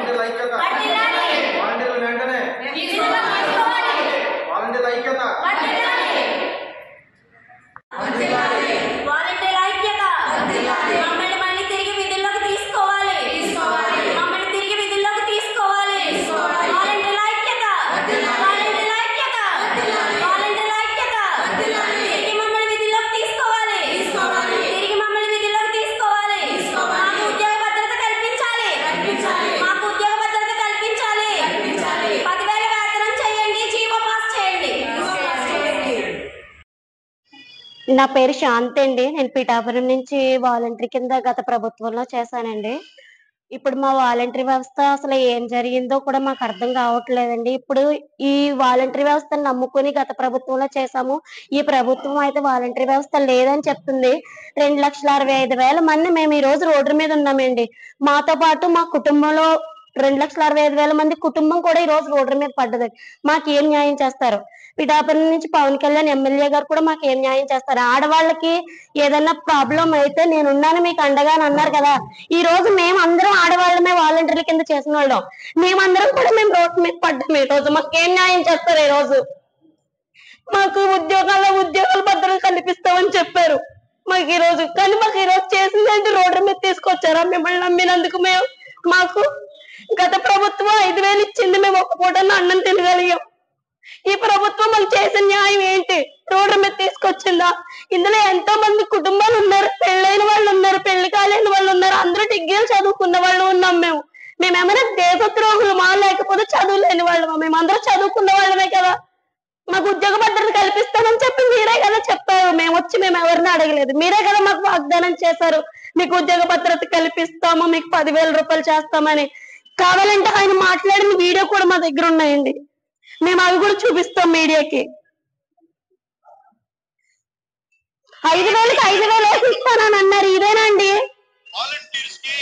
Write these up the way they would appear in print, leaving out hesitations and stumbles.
వాలంటీర్ల ఐక్యత వాలంటీర్ల వెంటనే వాలంటీర్ల ఐక్యత వాలంటీర్ల ఐక్యత మమ్మల్ని మళ్ళీ తిరిగి విధుల్లోకి తీసుకోవాలి మమ్మల్ని తిరిగి విధుల్లోకి తీసుకోవాలి వాలంటీర్ల ఐక్యత వాలంటీర్ల ఐక్యత వాలంటీర్ల ఐక్యత తిరిగి మమ్మల్ని విధుల్లోకి తీసుకోవాలి తిరిగి మమ్మల్ని విధుల్లోకి తీసుకోవాలి మాకు ఉద్యోగ భద్రత కల్పించాలి మాకు ఉద్యోగ భద్రత కల్పించాలి 10,000 వేతనం చేయండి జీవో పాస్ చేయండి. నా పేరు శాంతి అండి. నేను పిఠాపురం నుంచి వాలంటరీ కింద గత ప్రభుత్వంలో చేశానండి. ఇప్పుడు మా వాలంటరీ వ్యవస్థ అసలు ఏం జరిగిందో కూడా మాకు అర్థం కావట్లేదండి. ఇప్పుడు ఈ వాలంటరీ వ్యవస్థను నమ్ముకుని గత ప్రభుత్వంలో చేశాము. ఈ ప్రభుత్వం అయితే వాలంటరీ వ్యవస్థ లేదని చెప్తుంది. 2,65,000 మంది మేము ఈ రోజు రోడ్డు మీద ఉన్నామండి. మాతో పాటు మా కుటుంబంలో 2,65,000 మంది కుటుంబం కూడా ఈ రోజు రోడ్డు మీద పడ్డదండి. మాకు ఏం న్యాయం చేస్తారు? పిఠాపురం నుంచి పవన్ కళ్యాణ్ ఎమ్మెల్యే గారు కూడా మాకు ఏం న్యాయం చేస్తారు? ఆడవాళ్ళకి ఏదైనా ప్రాబ్లం అయితే నేనున్నాను మీకు అండగా అని అన్నారు కదా. ఈ రోజు మేము అందరం ఆడవాళ్ళమే వాలంటీర్ల కింద చేసిన వాళ్ళం. మేమందరం కూడా మేము రోడ్డు మీద పడ్డాము. ఈ రోజు మాకు ఏం న్యాయం చేస్తారు? ఈ రోజు మాకు ఉద్యోగాల భద్రత కల్పిస్తామని చెప్పారు మాకు ఈ రోజు. కానీ మాకు ఈ రోజు చేసిందంటే రోడ్డు మీద తీసుకొచ్చారా? మిమ్మల్ని నమ్మినందుకు మాకు గత ప్రభుత్వం 5,000 ఇచ్చింది. మేము ఒక్క పూటన్న అన్నం తినగలిగాం. ఈ ప్రభుత్వం మాకు చేసిన న్యాయం ఏంటి? రోడ్డు మీద తీసుకొచ్చిందా? ఇందులో ఎంతో మంది కుటుంబాలు ఉన్నారు, పెళ్ళైన వాళ్ళు ఉన్నారు, పెళ్లి కాలేని వాళ్ళు ఉన్నారు, అందరూ డిగ్రీలు చదువుకున్న వాళ్ళు ఉన్నాం. మేమేమైనా దేశద్రోహులమా లేకపోతే చదువు లేని వాళ్ళమా? మేమందరూ చదువుకున్న వాళ్ళమే కదా. మాకు ఉద్యోగ భద్రత కల్పిస్తామని చెప్పి మీరే కదా చెప్పారు. మేము ఎవరిని అడగలేదు. మీరే కదా మాకు వాగ్దానం చేశారు, మీకు ఉద్యోగ భద్రత కల్పిస్తాము, మీకు 10,000 రూపాయలు చేస్తామని. కావాలంటే ఆయన మాట్లాడిన వీడియో కూడా మా దగ్గర ఉన్నాయండి. మేము అవి కూడా చూపిస్తాం మీడియాకి. 5,000కి 5,000 ఇస్తానని అన్నారు. ఇదేనా అండి? వాలంటీర్స్ కి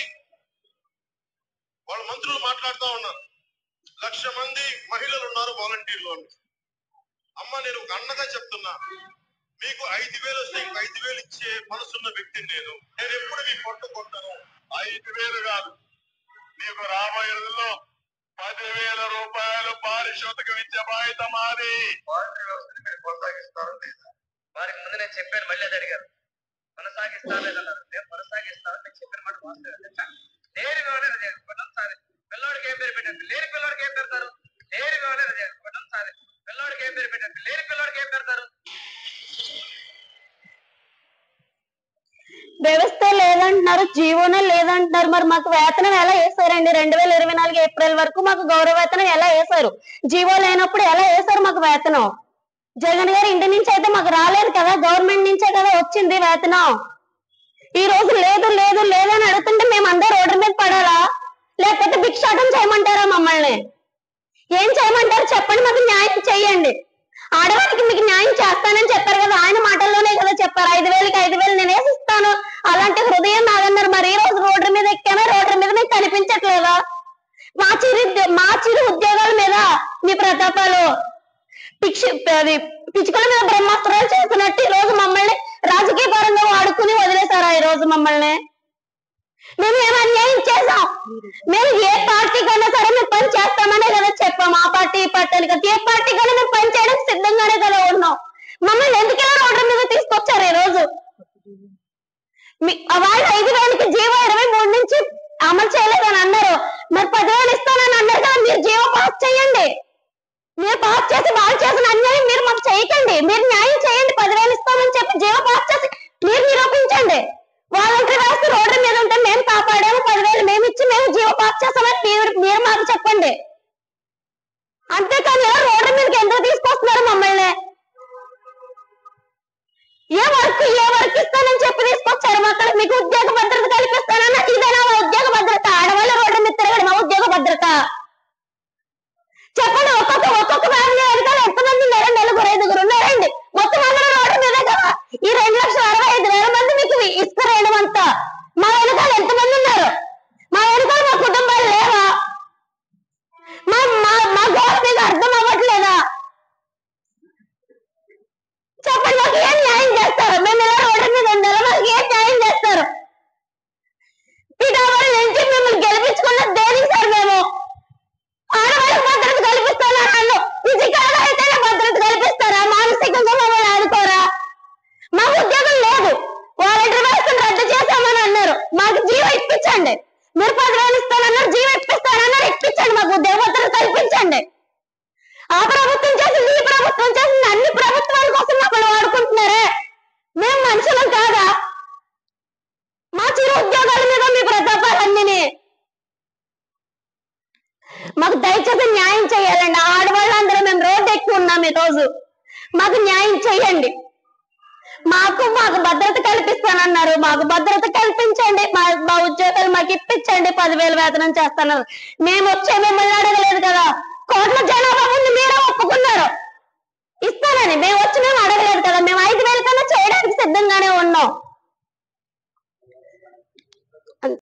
వాళ్ళ మంత్రులు మాట్లాడుతూ ఉన్నారు. 1,00,000 మంది మహిళలు ఉన్నారు వాలంటీర్లు. అమ్మ నేను ఒక అన్నగా చెప్తున్నా, మీకు 5,000 వస్తే ఇంక 5,000 ఇచ్చే మనసున్న వ్యక్తిని నేను ఎప్పుడు మీ పట్టుకుంటాను. 5,000 కాదు, మీకు రాబోయే రోజుల్లో 10,000 రూపాయలు పారితోషికం ఇచ్చే బాధ్యత మాది. వాలంటీర్ వ్యవస్థని మీరు కొనసాగిస్తారు లేదా? వారికి ముందు నేను చెప్పాను, మళ్ళీ అది అడిగారు. కొనసాగిస్తారు లేదన్నారు. నేను కొనసాగిస్తాను, నేను చెప్పిన మాట వాస్తవం. లేని పెట్టడం సార్ పిల్లవాడికి ఏం పేరు పెట్టండి, లేని పిల్లవాడికి ఏం పెడతారు? లేని పెట్టడం సార్ పిల్లవాడికి ఏం పేరు పెట్టండి, లేని పిల్లవాడికి ఏం పెడతారు? వ్యవస్థ లేదంటున్నారు, జీవోనే లేదంటున్నారు. మరి మాకు వేతనం ఎలా వేసారండి? 2024 ఏప్రిల్ వరకు మాకు గౌరవ వేతనం ఎలా వేశారు? జీవో లేనప్పుడు ఎలా వేశారు మాకు వేతనం? జగన్ గారి ఇంటి నుంచి అయితే మాకు రాలేదు కదా, గవర్నమెంట్ నుంచే కదా వచ్చింది వేతనం. ఈ రోజు లేదు లేదు లేదని అడుగుతుంటే మేము అందరూ రోడ్డు మీద పడాలా? లేకపోతే భిక్షాటం చేయమంటారా? మమ్మల్ని ఏం చేయమంటారు చెప్పండి, మాకు న్యాయం చెయ్యండి. ఆడవాళ్ళకి మీకు న్యాయం చేస్తానని చెప్పారు కదా, ఆయన మాటల్లోనే కదా చెప్పారు. 5,000కి 5,000 నేను వేసిస్తాను, అలాంటి హృదయం నాదన్నారు. మరి ఈ రోజు రోడ్డు మీద ఎక్కామే, రోడ్డు మీద మీకు కనిపించట్లేదా? మా చిరు ఉద్యోగాల మీద మీ ప్రతాపాలు పిచ్చుకల మీద బ్రహ్మాస్త్రాలు చేస్తున్నట్టు ఈ రోజు మమ్మల్ని రాజకీయ పరంగా వాడుకుని వదిలేశారా? ఈ రోజు మమ్మల్ని మేము ఏం అన్యాయం చేసాం? మేము ఏ పార్టీకైనా సరే మేము పని చేస్తామనే కదా చెప్పాం. ఆ పార్టీ ఈ పార్టీ అని కదా, ఏ పార్టీకైనా మేము పని చేయడానికి సిద్ధంగానే కదా ఉన్నాం. మమ్మల్ని ఎందుకైనా రోడ్డు మీద తీసుకొచ్చారు ఈ రోజు? వాళ్ళు 5,000కి జీవో 23 నుంచి అమలు చేయలేదని అన్నారు. మరి 10,000 ఇస్తానని అన్నారు కదా, మీరు జీవో పాస్ చేయండి. మీరు పాస్ చేసి వాళ్ళు చేసిన అన్యాయం మీరు మాకు చేయకండి. మీరు న్యాయం చేయండి. 10,000 ఇస్తామని చెప్పి జీవో పాస్ చేసి మీరు నిరూపించండి. వాలంటరీ వ్యవస్థ రోడ్డు మీద ఉంటే మేము కాపాడాము, 10,000 మేము ఇచ్చి మేము జీవో పాస్ చేస్తామని మీరు మాకు చెప్పండి. అంతేకాని రోడ్డు మీదకి ఎందుకు తీసుకొస్తున్నారు మమ్మల్ని? ఏ వర్క్ ఇస్తానని చెప్పి తీసుకొచ్చారు. మాకు మీకు ఉద్యోగ భద్రత కల్పిస్తానన్న ఇదేనా మా ఉద్యోగ భద్రత? ఆడవాళ్ళ రోడ్డు మీద తిరగడం మా ఉద్యోగ భద్రత? చెప్పండి. ఒక్కొక్క ఫ్యామిలీ వెనకాల ఎంతమంది ఉన్నారు? 4, 5 ఉన్నారండి. మొత్తం అందరూ రోడ్డు మీదే కదా. ఈ 2,65,000 మంది మీకు ఇస్తారేయడం అంతా. మా వెనకాల ఎంతమంది ఉన్నారు? మా వెనకాల మా కుటుంబాలు లేవా? మా గోడ మీకు అర్థం అవ్వట్లేదా? చెప్పండి, మాకు ఏం న్యాయం చేస్తారు? మేము ఇలా రోడ్డు మీద ఉండాలి, మాకు ఏం న్యాయం చేస్తారు? పిఠాపురం నుంచి మిమ్మల్ని గెలిపించుకున్న దేనికి సార్? మేము మీరు 10,000 ఇస్తానన్నారు, జీవం ఇప్పిస్తానన్నారు, ఇప్పించండి, మాకు దేవతలు కల్పించండి. ఆ ప్రభుత్వం చేసింది, ఈ ప్రభుత్వం చేసింది, అన్ని ప్రభుత్వాల కోసం మమ్మల్ని వాడుకుంటున్నారే. మేము మనుషులం కాదా? మా చిరు ఉద్యోగాల మీద మీ ప్రతాపాలన్నీ మాకు దయచేసి న్యాయం చేయాలండి. ఆడవాళ్ళందరూ మేము రోడ్డు ఎక్కువ ఉన్నాం ఈ రోజు, మాకు న్యాయం చేయండి. మాకు భద్రత కల్పిస్తానన్నారు, మాకు భద్రత కల్పించండి. మా ఉద్యోగాలు మాకు ఇప్పించండి. 10,000 వేతనం చేస్తాను. మేము వచ్చే మిమ్మల్ని అడగలేదు కదా, కోట్ల జనాభా ముందు మీరే ఒప్పుకున్నారు ఇస్తానని. మేము వచ్చి మేము అడగలేదు కదా, మేము 5,000 కన్నా చేయడానికి సిద్ధంగానే ఉన్నాం.